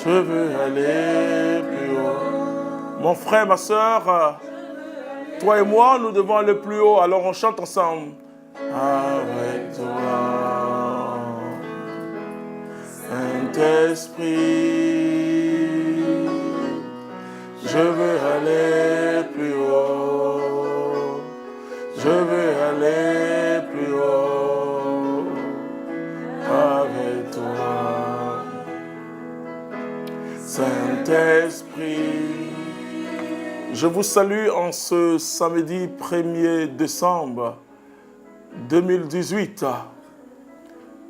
Je veux aller plus haut. Mon frère, ma soeur, toi et moi, nous devons aller plus haut. Alors on chante ensemble. Avec toi, Saint-Esprit, je veux aller plus haut. Je veux aller plus haut avec toi. Saint-Esprit, je vous salue en ce samedi 1er décembre 2018.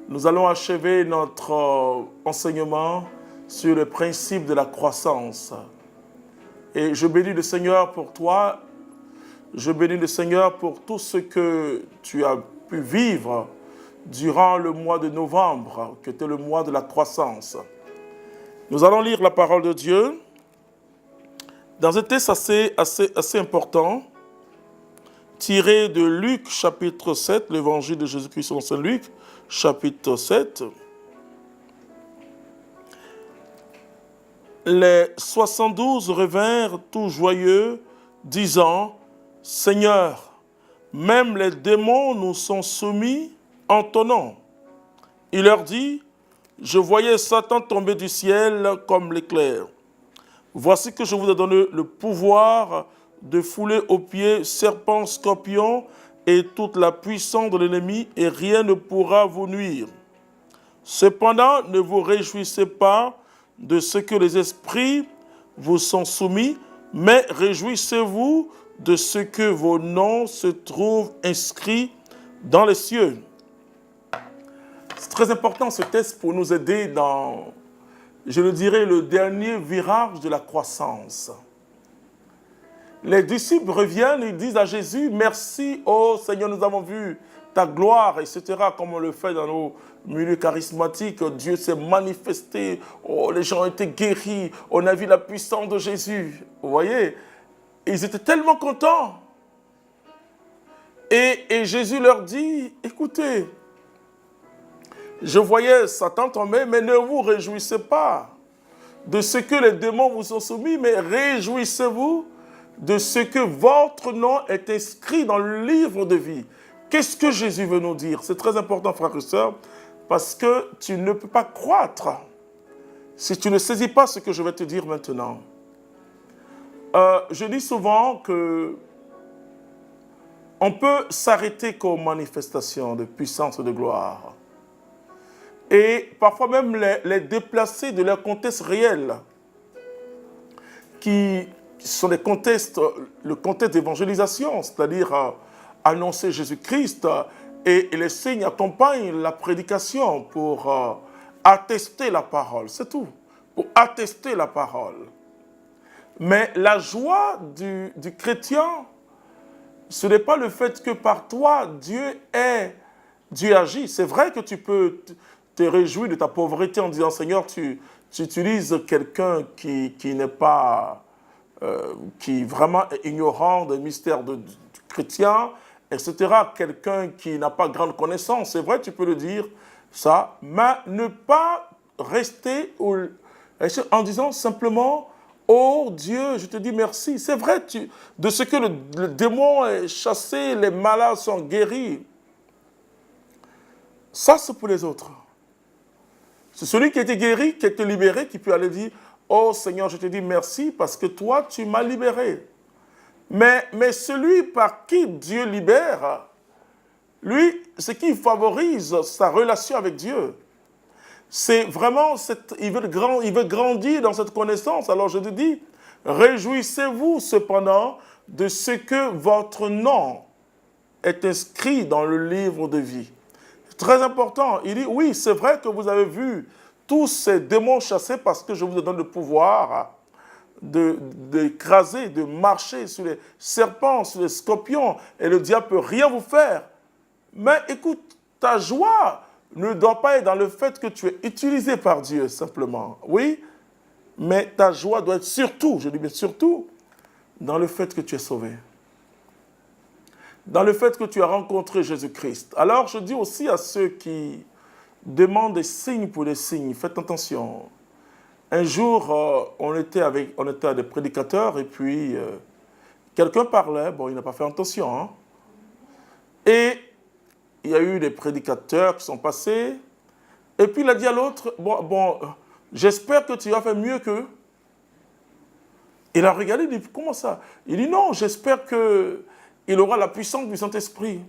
Nous allons achever notre enseignement sur le principe de la croissance. Et je bénis le Seigneur pour toi. Je bénis le Seigneur pour tout ce que tu as pu vivre durant le mois de novembre, qui était le mois de la croissance. Nous allons lire la parole de Dieu dans un texte assez important, tiré de Luc chapitre 7, l'évangile de Jésus-Christ selon Saint Luc, chapitre 7. Les 72 revinrent tout joyeux, disant, « Seigneur, même les démons nous sont soumis en ton nom. » Il leur dit, « Je voyais Satan tomber du ciel comme l'éclair. Voici que je vous ai donné le pouvoir de fouler aux pieds serpents, scorpions et toute la puissance de l'ennemi, et rien ne pourra vous nuire. Cependant, ne vous réjouissez pas de ce que les esprits vous sont soumis, mais réjouissez-vous de ce que vos noms se trouvent inscrits dans les cieux. » C'est très important ce texte pour nous aider dans, je le dirais, le dernier virage de la croissance. Les disciples reviennent et disent à Jésus, « Merci, ô Seigneur, nous avons vu ta gloire, etc. » comme on le fait dans nos milieux charismatiques. Dieu s'est manifesté, oh, les gens ont été guéris, on a vu la puissance de Jésus. Vous voyez, ils étaient tellement contents. Et Jésus leur dit, « Écoutez, je voyais Satan tomber, mais ne vous réjouissez pas de ce que les démons vous sont soumis, mais réjouissez-vous de ce que votre nom est inscrit dans le livre de vie. » Qu'est-ce que Jésus veut nous dire? C'est très important, frères et sœurs, parce que tu ne peux pas croître si tu ne saisis pas ce que je vais te dire maintenant. Je dis souvent que on peut s'arrêter qu'aux manifestations de puissance et de gloire. Et parfois même les déplacer de leur contexte réel, qui sont des contextes, le contexte d'évangélisation, c'est-à-dire annoncer Jésus-Christ, et les signes accompagnent la prédication pour attester la parole, c'est tout, pour attester la parole. Mais la joie du chrétien, ce n'est pas le fait que par toi, Dieu agit. C'est vrai que tu peux te réjouir de ta pauvreté en disant, Seigneur, tu utilises quelqu'un qui n'est pas, qui vraiment est ignorant des mystères du chrétien, etc. Quelqu'un qui n'a pas grande connaissance. C'est vrai, tu peux le dire, ça, mais ne pas rester en disant simplement, oh Dieu, je te dis merci. C'est vrai, de ce que le démon est chassé, les malades sont guéris. Ça, c'est pour les autres. C'est celui qui a été guéri, qui a été libéré, qui peut aller dire, oh Seigneur, je te dis merci parce que toi, tu m'as libéré. Mais celui par qui Dieu libère, lui, ce qui favorise sa relation avec Dieu, c'est vraiment, il veut grandir dans cette connaissance. Alors je te dis, réjouissez-vous cependant de ce que votre nom est inscrit dans le livre de vie. C'est très important. Il dit, oui, c'est vrai que vous avez vu tous ces démons chassés parce que je vous donne le pouvoir d'écraser, de marcher sur les serpents, sur les scorpions, et le diable ne peut rien vous faire. Mais écoute, ta joie ne doit pas être dans le fait que tu es utilisé par Dieu, simplement. Oui, mais ta joie doit être surtout, je dis bien surtout, dans le fait que tu es sauvé. Dans le fait que tu as rencontré Jésus-Christ. Alors, je dis aussi à ceux qui demandent des signes pour les signes, faites attention. Un jour, on était à des prédicateurs et puis quelqu'un parlait, bon, il n'a pas fait attention, hein. Et il y a eu des prédicateurs qui sont passés, et puis il a dit à l'autre, bon, j'espère que tu as fait mieux qu'eux. Il a regardé, il dit, comment ça? Il dit, non, j'espère qu'il aura la puissance du Saint-Esprit.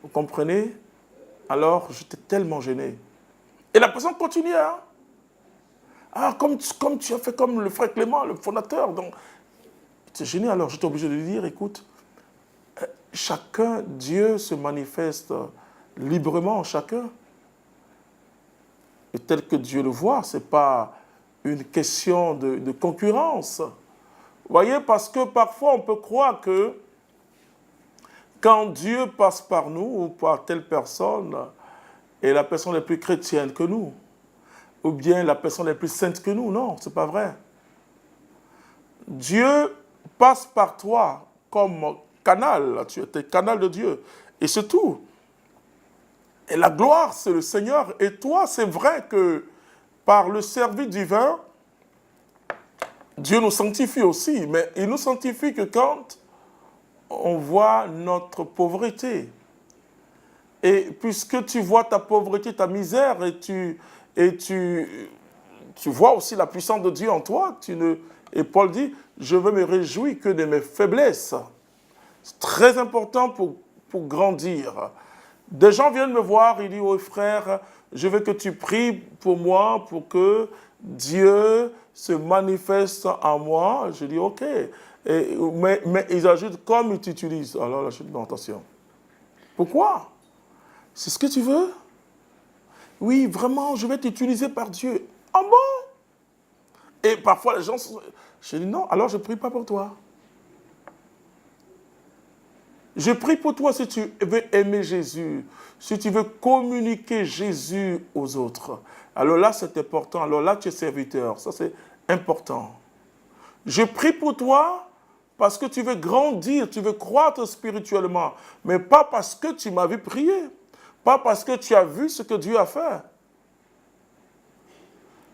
Vous comprenez? Alors, j'étais tellement gêné. Et la personne continuait, hein? Ah, comme tu as fait comme le frère Clément, le fondateur. Donc, c'est gêné. Alors, j'étais obligé de lui dire, écoute, chacun, Dieu se manifeste librement, chacun. Et tel que Dieu le voit, ce n'est pas une question de concurrence. Vous voyez, parce que parfois, on peut croire que quand Dieu passe par nous ou par telle personne, et la personne est plus chrétienne que nous, ou bien la personne est plus sainte que nous. Non, ce n'est pas vrai. Dieu passe par toi comme canal. Tu es canal de Dieu. Et c'est tout. Et la gloire, c'est le Seigneur. Et toi, c'est vrai que par le service divin, Dieu nous sanctifie aussi. Mais il nous sanctifie que quand on voit notre pauvreté. Et puisque tu vois ta pauvreté, ta misère, et tu vois aussi la puissance de Dieu en toi, et Paul dit, je veux me réjouir que de mes faiblesses. C'est très important pour grandir. Des gens viennent me voir, ils disent, oh frère, je veux que tu pries pour moi, pour que Dieu se manifeste en moi. Je dis, ok. Mais ils ajoutent, comme ils t'utilisent. Alors là, je dis, non, attention. Pourquoi? C'est ce que tu veux? Oui, vraiment, je vais t'utiliser par Dieu. Ah bon? Et parfois, les gens... Je dis non, alors je ne prie pas pour toi. Je prie pour toi si tu veux aimer Jésus, si tu veux communiquer Jésus aux autres. Alors là, c'est important. Alors là, tu es serviteur. Ça, c'est important. Je prie pour toi parce que tu veux grandir, tu veux croître spirituellement, mais pas parce que tu m'as vu prier. Pas parce que tu as vu ce que Dieu a fait.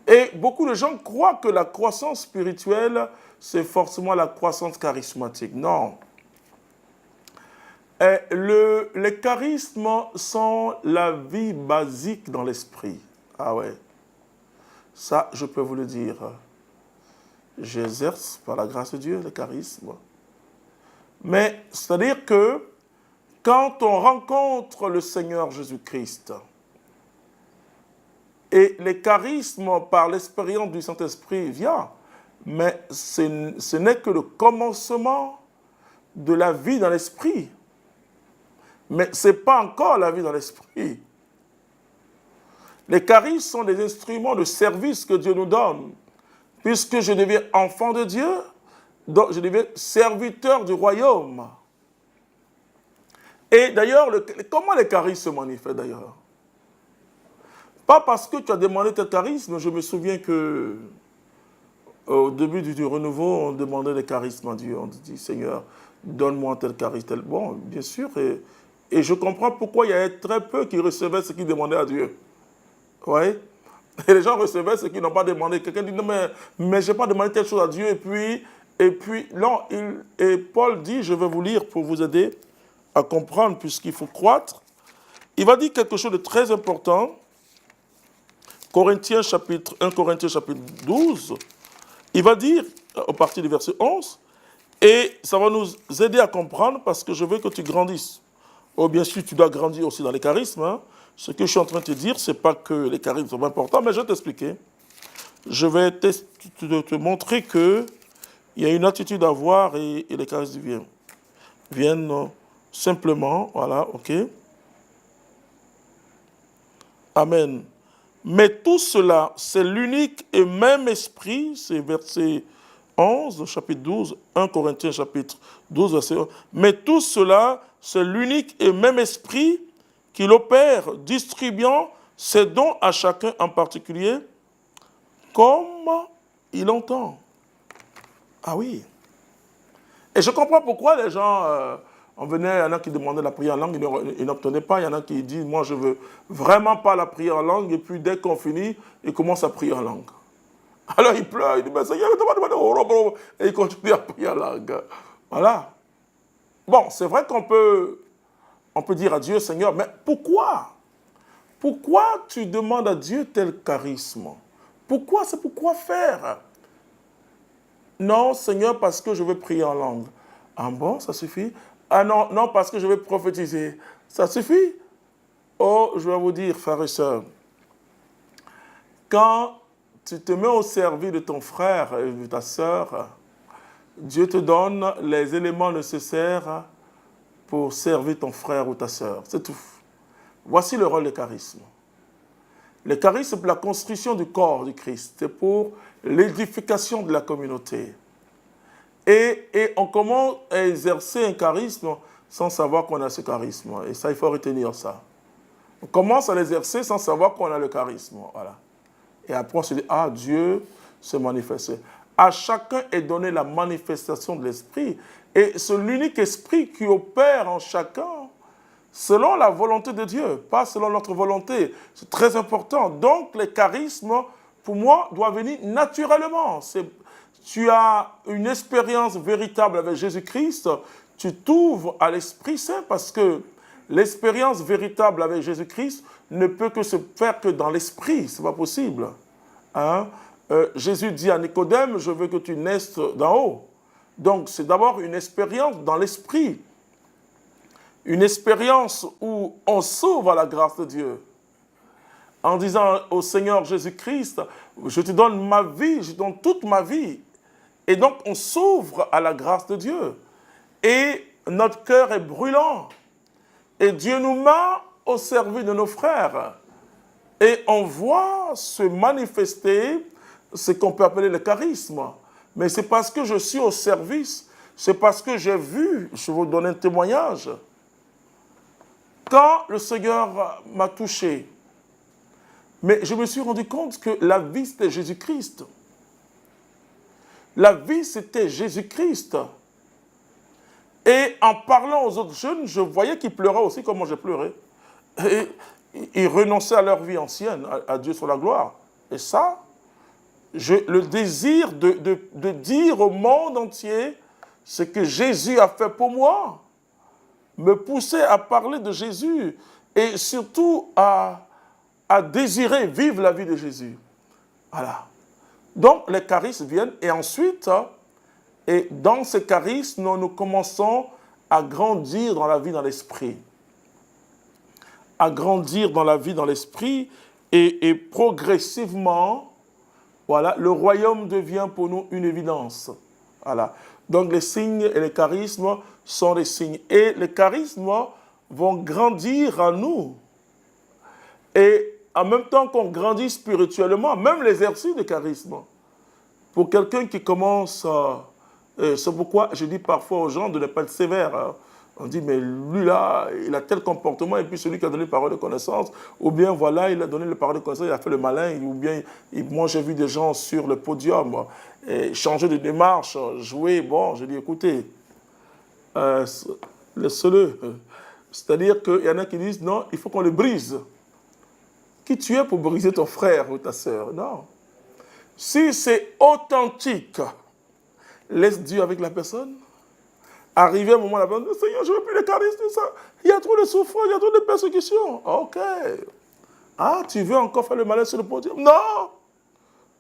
Et beaucoup de gens croient que la croissance spirituelle, c'est forcément la croissance charismatique. Non. Les charismes sont la vie basique dans l'esprit. Ah ouais. Ça, je peux vous le dire. J'exerce par la grâce de Dieu le charisme. Mais c'est-à-dire que quand on rencontre le Seigneur Jésus-Christ et les charismes par l'expérience du Saint-Esprit viennent, mais ce n'est que le commencement de la vie dans l'Esprit. Mais ce n'est pas encore la vie dans l'Esprit. Les charismes sont des instruments de service que Dieu nous donne. Puisque je deviens enfant de Dieu, donc je deviens serviteur du royaume. Et d'ailleurs, comment les charismes se manifestent d'ailleurs? Pas parce que tu as demandé tel charisme, je me souviens que au début du renouveau, on demandait des charismes à Dieu. On dit, Seigneur, donne-moi tel charisme. Bon, bien sûr, et je comprends pourquoi il y avait très peu qui recevaient ce qu'ils demandaient à Dieu. Oui. Et les gens recevaient ce qu'ils n'ont pas demandé. Quelqu'un dit, non, mais je n'ai pas demandé telle chose à Dieu. Et puis non, et Paul dit, je vais vous lire pour vous aider à comprendre, puisqu'il faut croître. Il va dire quelque chose de très important. 1 Corinthiens chapitre 12. Il va dire, au partir du verset 11, et ça va nous aider à comprendre, parce que je veux que tu grandisses. Oh, bien sûr, tu dois grandir aussi dans les charismes. Hein. Ce que je suis en train de te dire, ce n'est pas que les charismes sont importants, mais je vais t'expliquer. Je vais te montrer qu'il y a une attitude à avoir et les charismes viennent simplement. Voilà, ok. Amen. Mais tout cela, c'est l'unique et même esprit, c'est verset 11, chapitre 12, 1 Corinthiens chapitre 12, verset 11. Mais tout cela, c'est l'unique et même esprit qu'il opère, distribuant ses dons à chacun en particulier, comme il entend. Ah oui. Et je comprends pourquoi les gens On venait, il y en a qui demandaient la prière en langue, ils n'obtenaient pas. Il y en a qui disent, moi, je ne veux vraiment pas la prière en langue. Et puis, dès qu'on finit, ils commencent à prier en langue. Alors, il pleure, il dit, mais Seigneur, et il continue à prier en langue. Voilà. Bon, c'est vrai qu'on peut dire à Dieu, Seigneur, mais pourquoi? Pourquoi tu demandes à Dieu tel charisme? Pourquoi? C'est pourquoi faire? Non, Seigneur, parce que je veux prier en langue. Ah bon, ça suffit? Ah non, non, parce que je veux prophétiser. Ça suffit? Oh, je vais vous dire, frères et sœurs, quand tu te mets au service de ton frère et de ta sœur, Dieu te donne les éléments nécessaires pour servir ton frère ou ta sœur. C'est tout. Voici le rôle du charisme. Le charisme, c'est pour la construction du corps du Christ. C'est pour l'édification de la communauté. Et on commence à exercer un charisme sans savoir qu'on a ce charisme. Et ça, il faut retenir ça. On commence à l'exercer sans savoir qu'on a le charisme. Voilà. Et après, on se dit, ah, Dieu se manifeste. À chacun est donné la manifestation de l'Esprit. Et c'est l'unique Esprit qui opère en chacun selon la volonté de Dieu, pas selon notre volonté. C'est très important. Donc, les charismes, pour moi, doivent venir naturellement. Tu as une expérience véritable avec Jésus-Christ, tu t'ouvres à l'Esprit Saint parce que l'expérience véritable avec Jésus-Christ ne peut que se faire que dans l'Esprit. Ce n'est pas possible. Hein? Jésus dit à Nicodème, je veux que tu naisses d'en haut. Donc, c'est d'abord une expérience dans l'Esprit. Une expérience où on s'ouvre à la grâce de Dieu. En disant au Seigneur Jésus-Christ, je te donne ma vie, je te donne toute ma vie. Et donc, on s'ouvre à la grâce de Dieu. Et notre cœur est brûlant. Et Dieu nous met au service de nos frères. Et on voit se manifester ce qu'on peut appeler le charisme. Mais c'est parce que je suis au service, c'est parce que j'ai vu, je vais vous donner un témoignage. Quand le Seigneur m'a touché, mais je me suis rendu compte que la vie, c'était Jésus-Christ. La vie, c'était Jésus-Christ. Et en parlant aux autres jeunes, je voyais qu'ils pleuraient aussi comme moi j'ai pleuré. Et ils renonçaient à leur vie ancienne, à Dieu soit la gloire. Et ça, le désir de dire au monde entier ce que Jésus a fait pour moi, me poussait à parler de Jésus et surtout à désirer vivre la vie de Jésus. Voilà. Donc, les charismes viennent et ensuite, et dans ces charismes, nous commençons à grandir dans la vie, dans l'esprit. À grandir dans la vie, dans l'esprit et progressivement, voilà, le royaume devient pour nous une évidence. Voilà. Donc, les signes et les charismes sont des signes. Et les charismes vont grandir en nous. Et en même temps qu'on grandit spirituellement, même l'exercice de charisme. Pour quelqu'un qui commence, c'est pourquoi je dis parfois aux gens de ne pas être sévère. Hein. On dit, mais lui là, il a tel comportement, et puis celui qui a donné le parole de connaissance, ou bien voilà, il a donné le parole de connaissance, il a fait le malin, ou bien, moi j'ai vu des gens sur le podium, changer de démarche, jouer, bon, je dis, écoutez, laissez-le. C'est-à-dire qu'il y en a qui disent, non, il faut qu'on le brise. Qui tu es pour briser ton frère ou ta sœur? Non. Si c'est authentique, laisse Dieu avec la personne. Arrivé à un moment, la personne dit, Seigneur, je ne veux plus les charismes, ça. Il y a trop de souffrance, il y a trop de persécutions. Ok. Ah, tu veux encore faire le malin sur le podium? Non.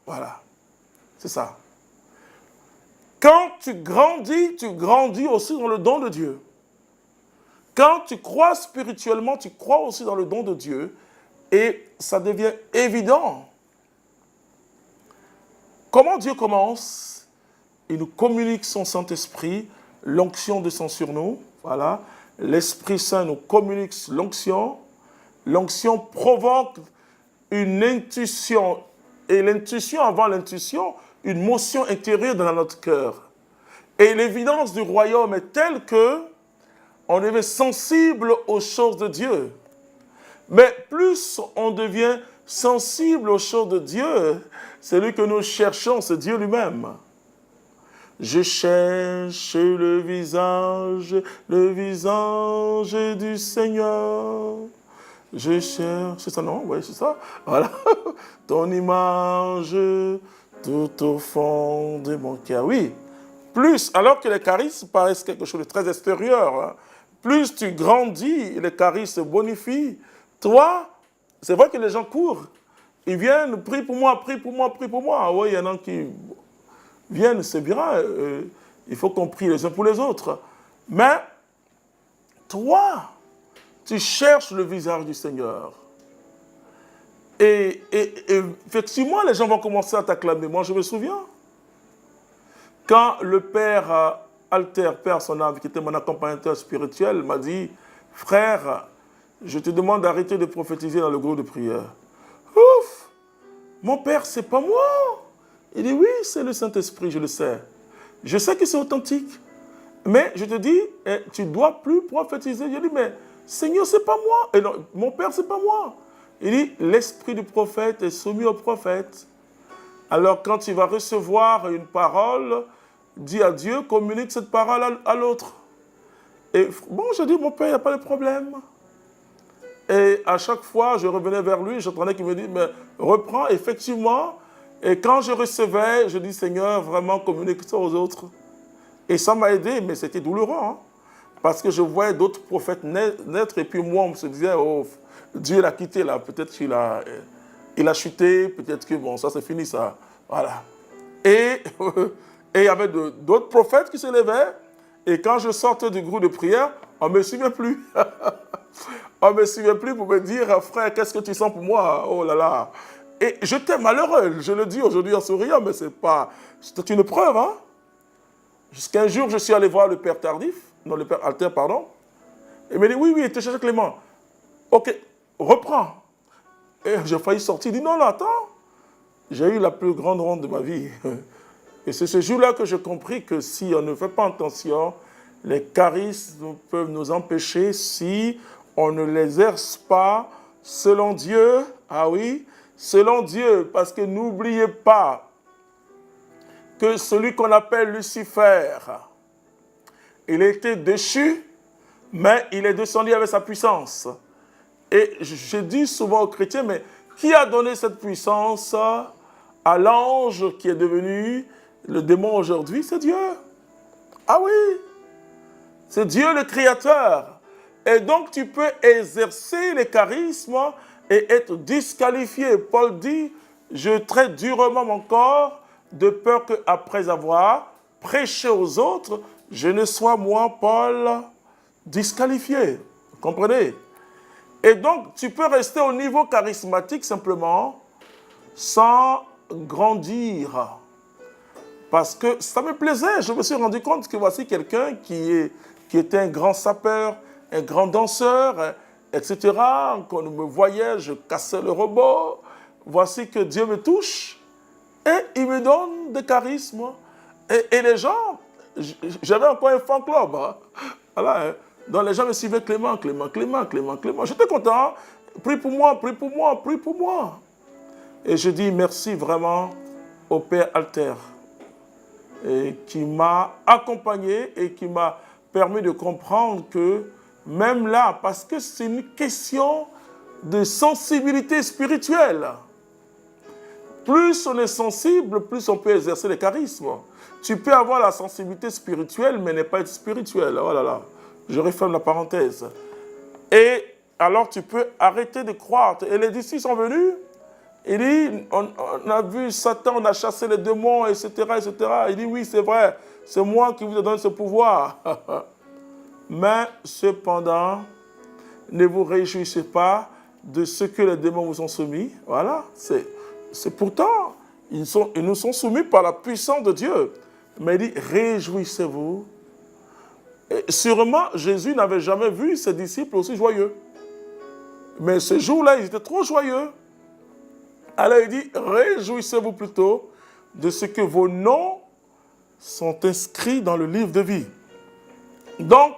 Voilà. C'est ça. Quand tu grandis aussi dans le don de Dieu. Quand tu crois spirituellement, tu crois aussi dans le don de Dieu. Et ça devient évident. Comment Dieu commence? Il nous communique son Saint-Esprit, l'onction descend sur nous, voilà. L'Esprit Saint nous communique l'onction. L'onction provoque une intuition. Et l'intuition, avant l'intuition, une motion intérieure dans notre cœur. Et l'évidence du royaume est telle que on devient sensible aux choses de Dieu. Mais plus on devient sensible aux choses de Dieu, celui que nous cherchons, c'est Dieu lui-même. Je cherche le visage du Seigneur. Je cherche, c'est ça non? Oui, c'est ça. Voilà. Ton image tout au fond de mon cœur. Oui. Plus, alors que les charismes paraissent quelque chose de très extérieur, hein, plus tu grandis, les charismes se bonifient. Toi, c'est vrai que les gens courent. Ils viennent, prie pour moi, prie pour moi, prie pour moi. Oui, il y en a qui viennent, c'est bien. Il faut qu'on prie les uns pour les autres. Mais toi, tu cherches le visage du Seigneur. Et effectivement, les gens vont commencer à t'acclamer. Moi, je me souviens, quand le père Alter, père son âme, qui était mon accompagnateur spirituel, m'a dit, frère, je te demande d'arrêter de prophétiser dans le groupe de prière. Ouf, mon père, c'est pas moi. Il dit, oui, c'est le Saint-Esprit, je le sais. Je sais que c'est authentique. Mais je te dis, tu ne dois plus prophétiser. Je dis, mais Seigneur, c'est pas moi. Et non, mon père, c'est pas moi. Il dit, l'esprit du prophète est soumis au prophète. Alors, quand tu vas recevoir une parole, dis à Dieu, communique cette parole à l'autre. Et bon, je dis, mon père, il n'y a pas de problème. Et à chaque fois, je revenais vers lui, j'entendais qu'il me dit, mais reprends, effectivement. Et quand je recevais, je dis, Seigneur, vraiment, communique ça aux autres. Et ça m'a aidé, mais c'était douloureux, hein, parce que je voyais d'autres prophètes naître, et puis moi, on se disait, oh, Dieu l'a quitté là, peut-être qu'il a, il a chuté, peut-être que bon, ça c'est fini ça, voilà. Et il y avait d'autres prophètes qui se levaient, et quand je sortais du groupe de prière, on ne me suivait plus. On ne me suivait plus pour me dire, frère, qu'est-ce que tu sens pour moi? Oh là là. Et j'étais malheureux, je le dis aujourd'hui en souriant, mais c'est une preuve, hein. Jusqu'à un jour, je suis allé voir le père Tardif, non, le père Alter, pardon. Il m'a dit, oui, il te cherche Clément. Ok, reprends. Et j'ai failli sortir. Il dit, non, non, attends. J'ai eu la plus grande honte de ma vie. Et c'est ce jour-là que j'ai compris que si on ne fait pas attention, les charismes peuvent nous empêcher si on ne les exerce pas selon Dieu. Ah oui, selon Dieu. Parce que n'oubliez pas que celui qu'on appelle Lucifer, il était déchu, mais il est descendu avec sa puissance. Et je dis souvent aux chrétiens, mais qui a donné cette puissance à l'ange qui est devenu le démon aujourd'hui? C'est Dieu. Ah oui, c'est Dieu le Créateur. Et donc tu peux exercer les charismes et être disqualifié. Paul dit, je traite durement mon corps de peur qu'après avoir prêché aux autres, je ne sois moi, Paul, disqualifié. Vous comprenez? Et donc, tu peux rester au niveau charismatique simplement, sans grandir. Parce que ça me plaisait. Je me suis rendu compte que voici quelqu'un qui était un grand sapeur, un grand danseur, etc. Quand on me voyait, je cassais le robot. Voici que Dieu me touche. Et il me donne des charismes. Et les gens, j'avais encore un fan club. Hein. Voilà, hein. Donc les gens me suivaient, Clément, Clément, Clément, Clément, Clément. J'étais content. Prie pour moi, prie pour moi, prie pour moi. Et je dis merci vraiment au Père Alter, qui m'a accompagné et qui m'a permis de comprendre que même là, parce que c'est une question de sensibilité spirituelle. Plus on est sensible, plus on peut exercer les charismes. Tu peux avoir la sensibilité spirituelle, mais ne pas être spirituel. Oh là là, je referme la parenthèse. Et alors tu peux arrêter de croire. Et les disciples sont venus. Il dit, on a vu Satan, on a chassé les démons, etc., etc. Il dit, oui, c'est vrai, c'est moi qui vous ai donné ce pouvoir. Mais cependant, ne vous réjouissez pas de ce que les démons vous ont soumis. Voilà, c'est pourtant, ils nous sont soumis par la puissance de Dieu. Mais il dit, réjouissez-vous. Et sûrement, Jésus n'avait jamais vu ses disciples aussi joyeux. Mais ce jour-là, ils étaient trop joyeux. Alors il dit, réjouissez-vous plutôt de ce que vos noms sont inscrits dans le livre de vie. Donc,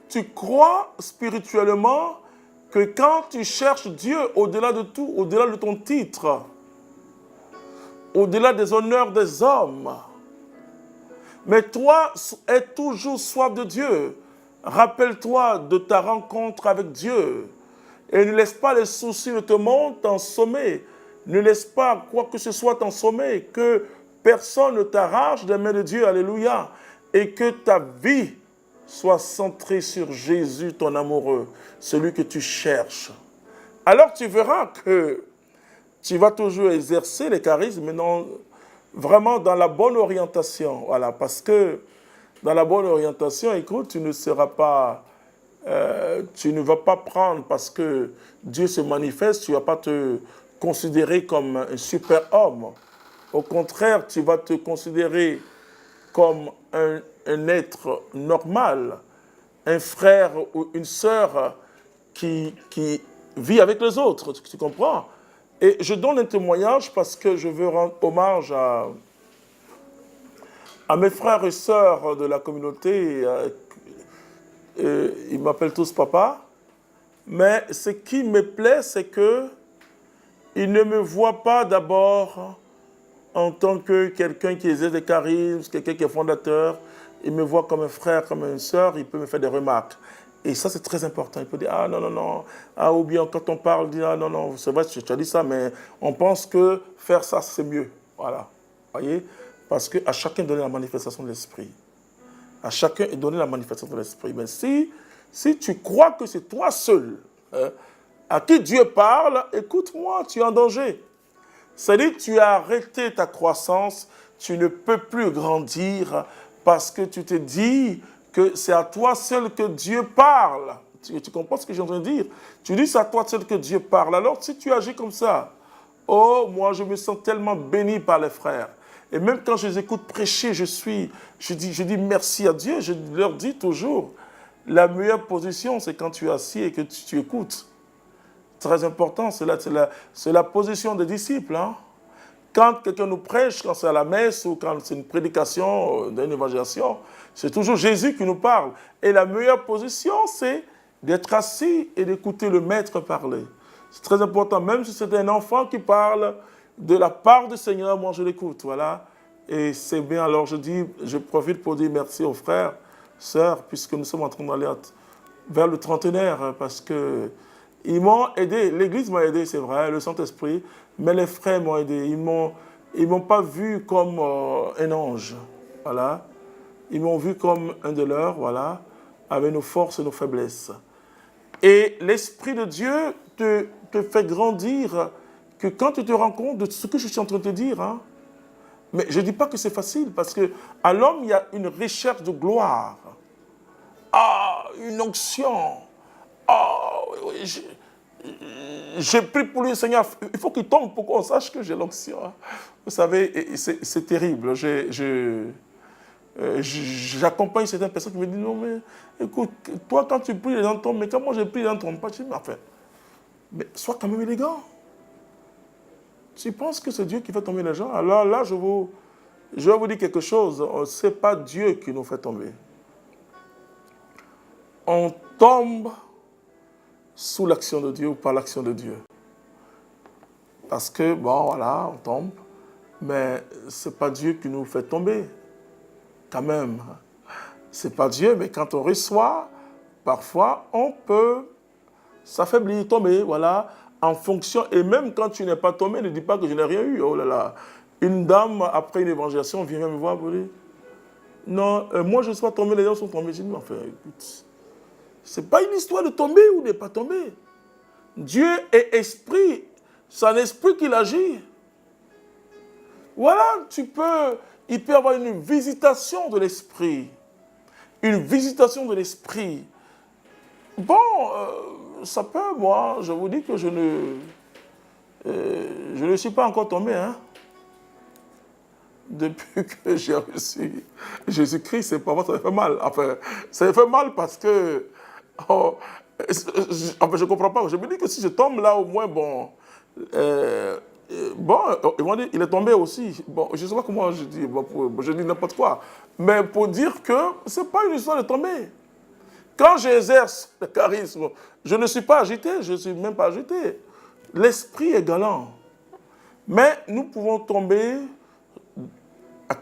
tu crois spirituellement que quand tu cherches Dieu au-delà de tout, au-delà de ton titre, au-delà des honneurs des hommes, Mais toi, aie toujours soif de Dieu. Rappelle-toi de ta rencontre avec Dieu. Et ne laisse pas les soucis de ce monde t'ensommer. Ne laisse pas quoi que ce soit t'ensommer. Que personne ne t'arrache des mains de Dieu. Alléluia. Et que ta vie soit centrée sur Jésus, ton amoureux, celui que tu cherches. Alors tu verras que tu vas toujours exercer les charismes, mais non, vraiment dans la bonne orientation. Voilà, parce que dans la bonne orientation, écoute, tu ne seras pas, tu ne vas pas prendre parce que Dieu se manifeste, tu ne vas pas te considérer comme un super-homme. Au contraire, tu vas te considérer comme un être normal, un frère ou une sœur qui vit avec les autres, tu comprends? Et je donne un témoignage parce que je veux rendre hommage à mes frères et sœurs de la communauté. Ils m'appellent tous papa. Mais ce qui me plaît, c'est qu'ils ne me voient pas d'abord en tant que quelqu'un qui exerce des charismes, quelqu'un qui est fondateur. Ils me voient comme un frère, comme une sœur. Ils peuvent me faire des remarques. Et ça, c'est très important. Il peut dire, ah non, non, non. Ah, ou bien quand on parle, dit, ah non, non, c'est vrai, tu as dit ça, mais on pense que faire ça, c'est mieux. Voilà. Voyez? Parce qu'à chacun donner la manifestation de l'esprit. À chacun est donné la manifestation de l'esprit. Mais si tu crois que c'est toi seul à qui Dieu parle, écoute-moi, tu es en danger. C'est-à-dire que tu as arrêté ta croissance, tu ne peux plus grandir parce que tu te dis que c'est à toi seul que Dieu parle. Tu comprends ce que j'ai en train de dire? Tu dis c'est à toi seul que Dieu parle. Alors si tu agis comme ça, oh, moi je me sens tellement béni par les frères. Et même quand je les écoute prêcher, je dis merci à Dieu. Je leur dis toujours, la meilleure position, c'est quand tu es assis et que tu écoutes. Très important, c'est la position des disciples. Hein? Quand quelqu'un nous prêche, quand c'est à la messe ou quand c'est une prédication, d'une évangélisation, c'est toujours Jésus qui nous parle. Et la meilleure position, c'est d'être assis et d'écouter le maître parler. C'est très important, même si c'est un enfant qui parle de la part du Seigneur, moi je l'écoute, voilà. Et c'est bien, alors je profite pour dire merci aux frères, sœurs, puisque nous sommes en train d'aller vers le trentenaire, parce que ils m'ont aidé, l'Église m'a aidé, c'est vrai, le Saint-Esprit, mais les frères m'ont aidé. Ils m'ont pas vu comme un ange, voilà. Ils m'ont vu comme un de leurs, voilà, avec nos forces et nos faiblesses. Et l'Esprit de Dieu te fait grandir, que quand tu te rends compte de ce que je suis en train de te dire, hein, mais je ne dis pas que c'est facile, parce qu'à l'homme, il y a une recherche de gloire. Ah, une onction. Ah, oui, j'ai pris pour lui, le Seigneur, il faut qu'il tombe pour qu'on sache que j'ai l'onction. Vous savez, c'est terrible. J'accompagne certaines personnes qui me disent, non mais, écoute, toi quand tu pries, les gens tombent, mais quand moi j'ai pris, les gens ne tombent pas. Je dis, mais enfin, mais sois quand même élégant. Tu penses que c'est Dieu qui fait tomber les gens? Alors là, je vais vous dire quelque chose. Ce n'est pas Dieu qui nous fait tomber. On tombe sous l'action de Dieu ou par l'action de Dieu. Parce que, bon, voilà, on tombe. Mais ce n'est pas Dieu qui nous fait tomber. Quand même. Ce n'est pas Dieu, mais quand on reçoit, parfois, on peut s'affaiblir, tomber, voilà. En fonction, et même quand tu n'es pas tombé, ne dis pas que je n'ai rien eu. Oh là là. Une dame, après une évangélisation, vient me voir pour dire, non, moi je suis tombé, les gens sont tombés. Je dis, mais enfin, écoute, c'est pas une histoire de tomber ou de ne pas tomber. Dieu est esprit, c'est un esprit qui agit. Voilà, il peut y avoir une visitation de l'esprit. Une visitation de l'esprit. Bon, ça peut, moi, je vous dis que je ne suis pas encore tombé, hein. Depuis que j'ai reçu Jésus-Christ, c'est pas moi, ça me fait mal. Enfin, ça me fait mal parce que, enfin, je ne comprends pas. Je me dis que si je tombe là, au moins, bon, ils vont dire, il est tombé aussi. Bon, je ne sais pas comment je dis, bon, je dis n'importe quoi. Mais pour dire que ce n'est pas une histoire de tomber. Quand j'exerce le charisme, je ne suis pas agité, je ne suis même pas agité. L'esprit est galant. Mais nous pouvons tomber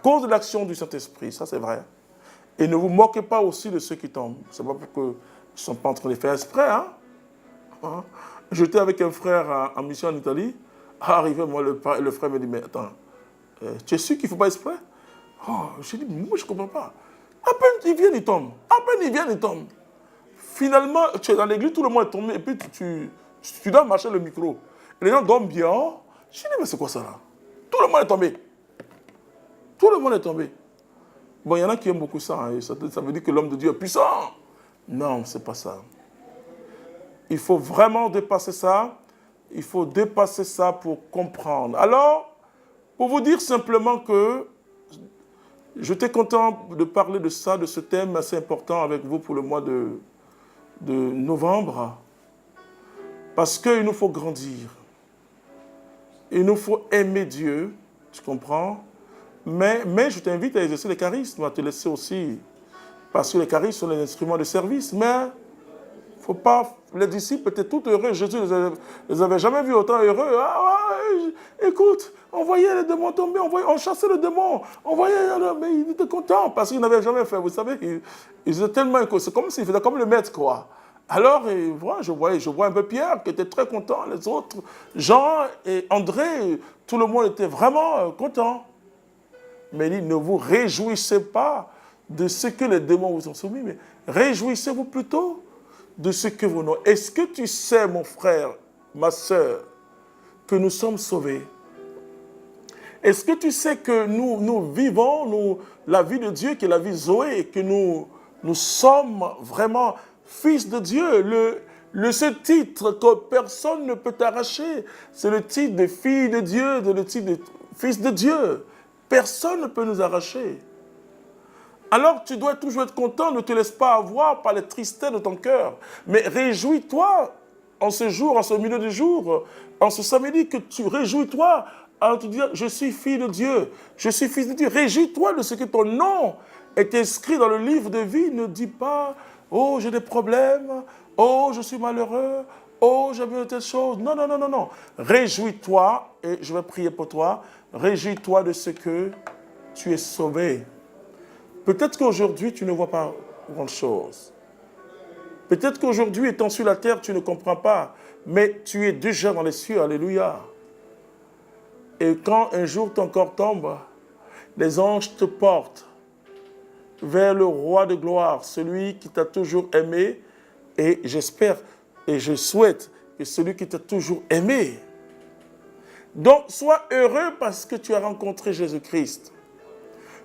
cause de l'action du Saint-Esprit, ça c'est vrai. Et ne vous moquez pas aussi de ceux qui tombent. C'est pas pour qu'ils ne sont pas en train de faire exprès. Hein? J'étais avec un frère en mission en Italie. Arrivé, moi, le frère me dit, mais attends, tu es sûr qu'il ne faut pas exprès? Je dis, moi je ne comprends pas. À peine il vient, il tombe. À peine il vient, il tombe. Finalement, tu es dans l'église, tout le monde est tombé, et puis tu dois marcher le micro. Et les gens dorment bien. Je dis, mais c'est quoi ça là? Tout le monde est tombé. Tout le monde est tombé. Bon, il y en a qui aiment beaucoup ça. Hein, ça veut dire que l'homme de Dieu est puissant. Non, ce n'est pas ça. Il faut vraiment dépasser ça. Il faut dépasser ça pour comprendre. Alors, pour vous dire simplement que j'étais content de parler de ça, de ce thème assez important avec vous pour le mois de novembre. Parce qu'il nous faut grandir. Il nous faut aimer Dieu. Tu comprends? Mais je t'invite à exercer les charismes, à te laisser aussi. Parce que les charismes sont les instruments de service. Mais il ne faut pas... Les disciples étaient tous heureux. Jésus ne les avait jamais vus autant heureux. Écoute, on voyait les démons tomber, on chassait les démons. On voyait... Mais ils étaient contents parce qu'ils n'avaient jamais fait. Vous savez, ils étaient tellement... C'est comme s'ils faisaient comme le maître, quoi. Alors, je vois un peu Pierre qui était très content. Les autres, Jean et André, tout le monde était vraiment content. Mais il dit, ne vous réjouissez pas de ce que les démons vous ont soumis, mais réjouissez-vous plutôt de ce que vous n'avez. Est-ce que tu sais, mon frère, ma soeur, que nous sommes sauvés? Est-ce que tu sais que nous vivons la vie de Dieu, qui est la vie Zoé, et que nous sommes vraiment fils de Dieu? Ce titre que personne ne peut t'arracher, c'est le titre de fille de Dieu, le titre de fils de Dieu. Personne ne peut nous arracher. Alors tu dois toujours être content, ne te laisse pas avoir par les tristesses de ton cœur. Mais réjouis-toi en ce jour, en ce milieu du jour, en ce samedi, que tu réjouis-toi en te disant, je suis fille de Dieu, je suis fils de Dieu. Réjouis-toi de ce que ton nom est inscrit dans le livre de vie. Ne dis pas, oh j'ai des problèmes, oh je suis malheureux, oh j'ai vu telle chose. Non, non, non, non, non. Réjouis-toi, et je vais prier pour toi, réjouis-toi de ce que tu es sauvé. Peut-être qu'aujourd'hui, tu ne vois pas grand-chose. Peut-être qu'aujourd'hui, étant sur la terre, tu ne comprends pas. Mais tu es déjà dans les cieux, alléluia. Et quand un jour ton corps tombe, les anges te portent vers le roi de gloire, celui qui t'a toujours aimé. Et j'espère et je souhaite que celui qui t'a toujours aimé. Donc, sois heureux parce que tu as rencontré Jésus-Christ.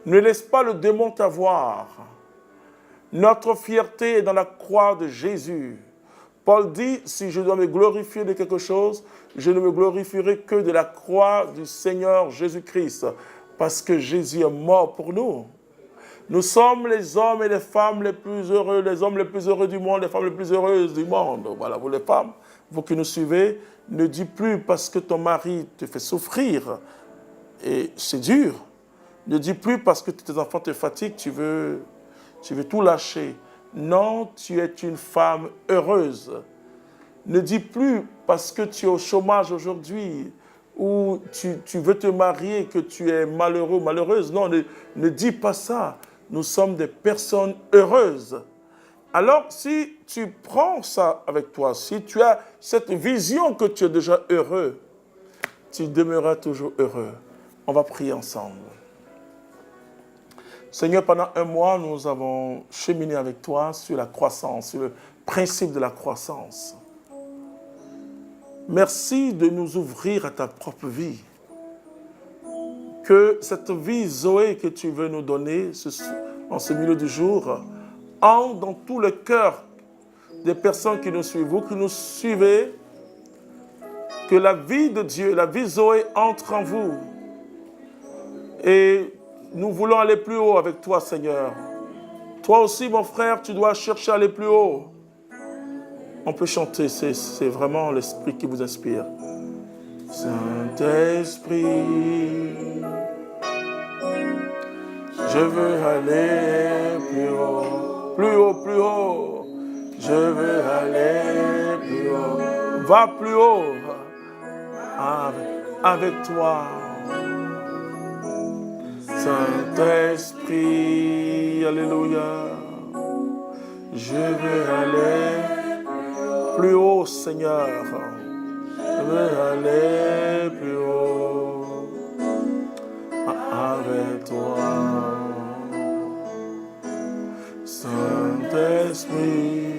Ne laisse pas le démon t'avoir. Notre fierté est dans la croix de Jésus. Paul dit, si je dois me glorifier de quelque chose, je ne me glorifierai que de la croix du Seigneur Jésus-Christ, parce que Jésus est mort pour nous. Nous sommes les hommes et les femmes les plus heureux, les hommes les plus heureux du monde, les femmes les plus heureuses du monde. Voilà, vous les femmes, vous qui nous suivez, ne dis plus parce que ton mari te fait souffrir, et c'est dur. Ne dis plus parce que tes enfants te fatiguent, tu veux tout lâcher. Non, tu es une femme heureuse. Ne dis plus parce que tu es au chômage aujourd'hui ou tu veux te marier que tu es malheureux, malheureuse. Non, ne dis pas ça. Nous sommes des personnes heureuses. Alors, si tu prends ça avec toi, si tu as cette vision que tu es déjà heureux, tu demeureras toujours heureux. On va prier ensemble. Seigneur, pendant un mois, nous avons cheminé avec toi sur la croissance, sur le principe de la croissance. Merci de nous ouvrir à ta propre vie. Que cette vie, Zoé, que tu veux nous donner en ce milieu du jour, entre dans tout le cœur des personnes qui nous suivent, vous qui nous suivez, que la vie de Dieu, la vie Zoé entre en vous. Et nous voulons aller plus haut avec toi, Seigneur. Toi aussi, mon frère, tu dois chercher à aller plus haut. On peut chanter, c'est vraiment l'Esprit qui vous inspire. Saint-Esprit, je veux aller plus haut, plus haut, plus haut. Je veux aller plus haut. Va plus haut avec toi. Saint-Esprit, alléluia. Je veux aller plus haut, Seigneur. Je veux aller plus haut avec toi. Saint-Esprit.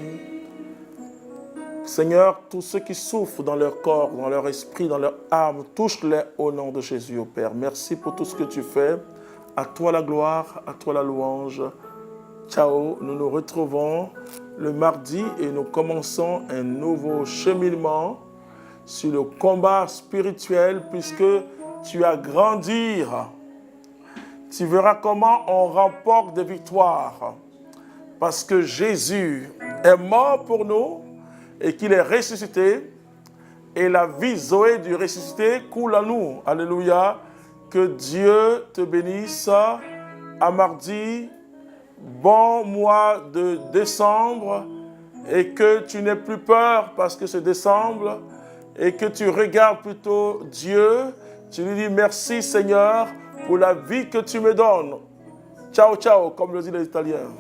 Seigneur, tous ceux qui souffrent dans leur corps, dans leur esprit, dans leur âme, touche-les au nom de Jésus, au Père. Merci pour tout ce que tu fais. À toi la gloire, à toi la louange. Ciao, nous nous retrouvons le mardi et nous commençons un nouveau cheminement sur le combat spirituel puisque tu as grandi. Tu verras comment on remporte des victoires parce que Jésus est mort pour nous et qu'il est ressuscité et la vie Zoé du ressuscité coule à nous. Alléluia. Que Dieu te bénisse. À mardi, bon mois de décembre et que tu n'aies plus peur parce que c'est décembre et que tu regardes plutôt Dieu. Tu lui dis merci Seigneur pour la vie que tu me donnes. Ciao, ciao, comme le disent les Italiens.